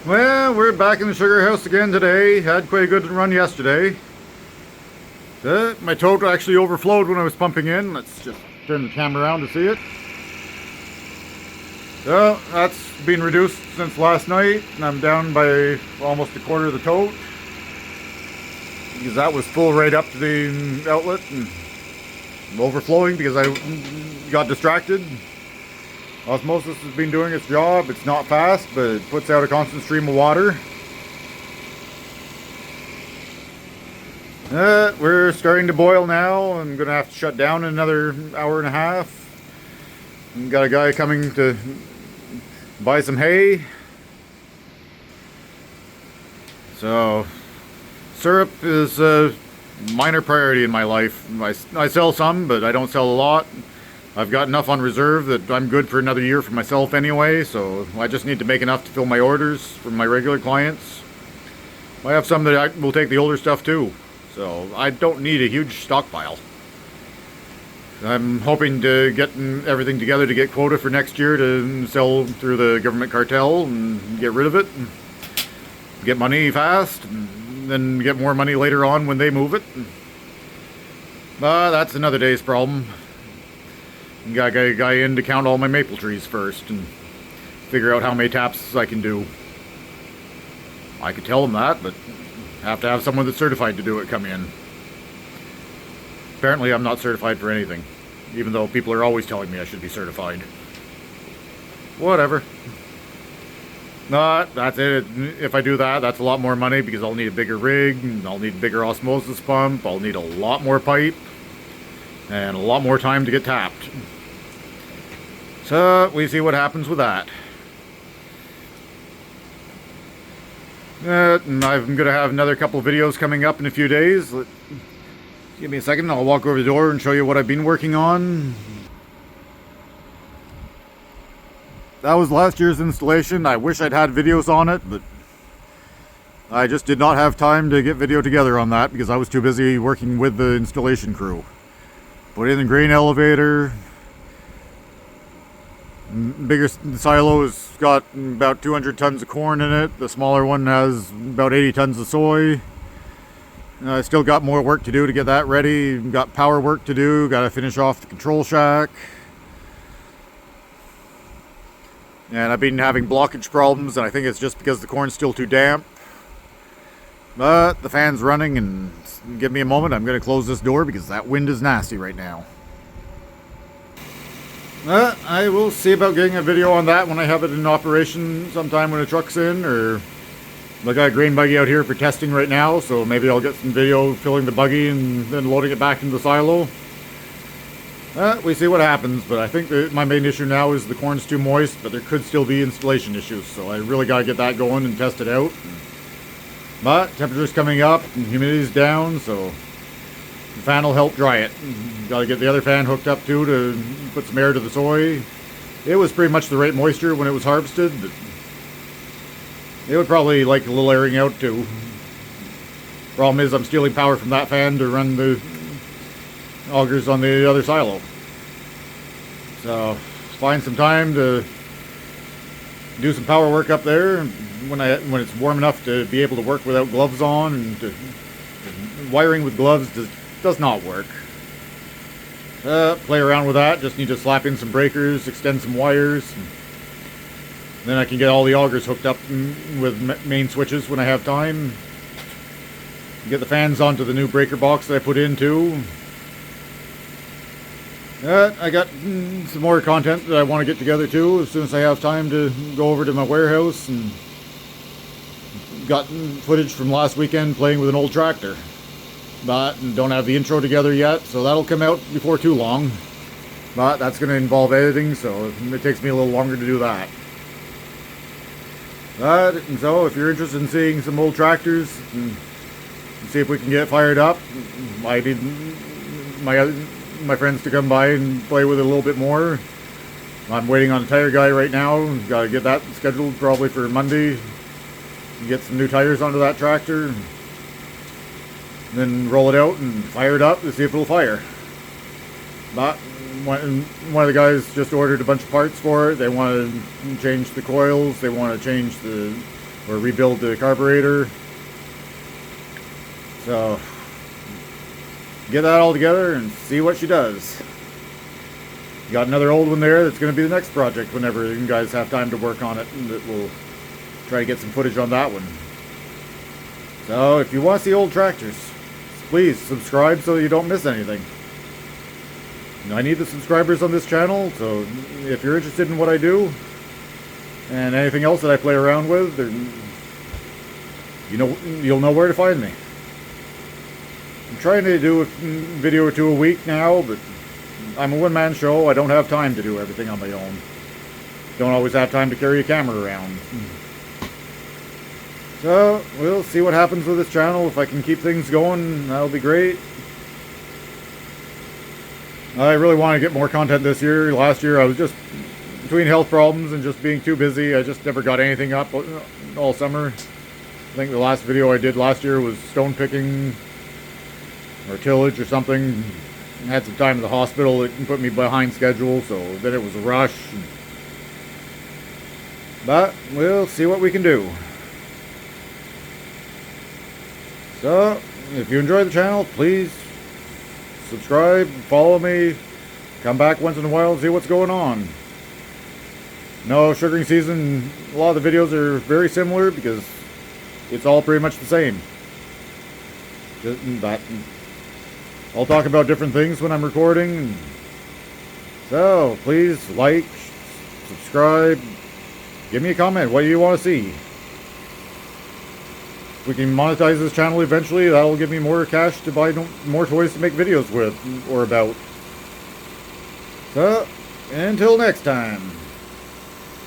Well, we're back in the sugar house again today. Had quite a good run yesterday. My tote actually overflowed when I was pumping in. Let's just turn the camera around to see it. So that's been reduced since last night, and I'm down by almost a quarter of the tote. Because that was full right up to the outlet and overflowing because I got distracted. Osmosis has been doing its job. It's not fast, but it puts out a constant stream of water. We're starting to boil now. I'm going to have to shut down in another hour and a half. Got a guy coming to buy some hay. So, syrup is a minor priority in my life. I sell some, but I don't sell a lot. I've got enough on reserve that I'm good for another year for myself anyway, so I just need to make enough to fill my orders from my regular clients. I have some that I will take the older stuff too, so I don't need a huge stockpile. I'm hoping to get everything together to get quota for next year to sell through the government cartel and get rid of it. And get money fast, and then get more money later on when they move it. That's another day's problem. Got to get a guy in to count all my maple trees first and figure out how many taps I can do. I could tell them that, but have to have someone that's certified to do it come in. Apparently I'm not certified for anything, even though people are always telling me I should be certified. Whatever. That's it. If I do that, that's a lot more money because I'll need a bigger rig, and I'll need a bigger osmosis pump, I'll need a lot more pipe, and a lot more time to get tapped. So, we see what happens with that. And I'm going to have another couple of videos coming up in a few days. Give me a second, I'll walk over the door and show you what I've been working on. That was last year's installation. I wish I'd had videos on it, but I just did not have time to get video together on that because I was too busy working with the installation crew. Put in the grain elevator. Bigger silo has got about 200 tons of corn in it. The smaller one has about 80 tons of soy. I still got more work to do to get that ready. Got power work to do. Got to finish off the control shack. And I've been having blockage problems, and I think it's just because the corn's still too damp. But the fan's running, and give me a moment. I'm going to close this door because that wind is nasty right now. I will see about getting a video on that when I have it in operation sometime when the truck's in, or I got a grain buggy out here for testing right now, so maybe I'll get some video filling the buggy and then loading it back into the silo. We see what happens, but I think that my main issue now is the corn's too moist, but there could still be installation issues, so I really got to get that going and test it out. But temperature's coming up and humidity's down, so the fan will help dry it. Got to get the other fan hooked up too to put some air to the soy. It was pretty much the right moisture when it was harvested, but it would probably like a little airing out too. Problem is I'm stealing power from that fan to run the augers on the other silo. So find some time to do some power work up there when it's warm enough to be able to work without gloves on, and wiring with gloves does not work. Play around with that. Just need to slap in some breakers, extend some wires. Then I can get all the augers hooked up with main switches when I have time. Get the fans onto the new breaker box that I put in too. I got some more content that I want to get together too as soon as I have time to go over to my warehouse, and got footage from last weekend playing with an old tractor. But don't have the intro together yet, so that'll come out before too long. But that's going to involve editing, so it takes me a little longer to do that. And so if you're interested in seeing some old tractors and see if we can get fired up, I need my friends to come by and play with it a little bit more. I'm waiting on a tire guy right now. Got to get that scheduled probably for Monday. Get some new tires onto that tractor, and then roll it out and fire it up to see if it'll fire. But one of the guys just ordered a bunch of parts for it. They want to change the coils, they want to change the or rebuild the carburetor. So get that all together and see what she does. Got another old one there that's going to be the next project whenever you guys have time to work on it, and that we'll try to get some footage on that one. So if you want to see old tractors, please subscribe so you don't miss anything. I need the subscribers on this channel, so if you're interested in what I do and anything else that I play around with, you'll know where to find me. I'm trying to do a video or two a week now, but I'm a one-man show. I don't have time to do everything on my own. Don't always have time to carry a camera around. So, we'll see what happens with this channel. If I can keep things going, that'll be great. I really want to get more content this year. Last year I was just between health problems and just being too busy. I just never got anything up all summer. I think the last video I did last year was stone picking or tillage or something. I had some time in the hospital. It put me behind schedule, so then it was a rush. But we'll see what we can do. So, if you enjoy the channel, please subscribe, follow me, come back once in a while and see what's going on. No, sugaring season, a lot of the videos are very similar because it's all pretty much the same. But I'll talk about different things when I'm recording. So, please like, subscribe, give me a comment. What do you want to see? If we can monetize this channel eventually, that'll give me more cash to buy more toys to make videos with or about. So, until next time.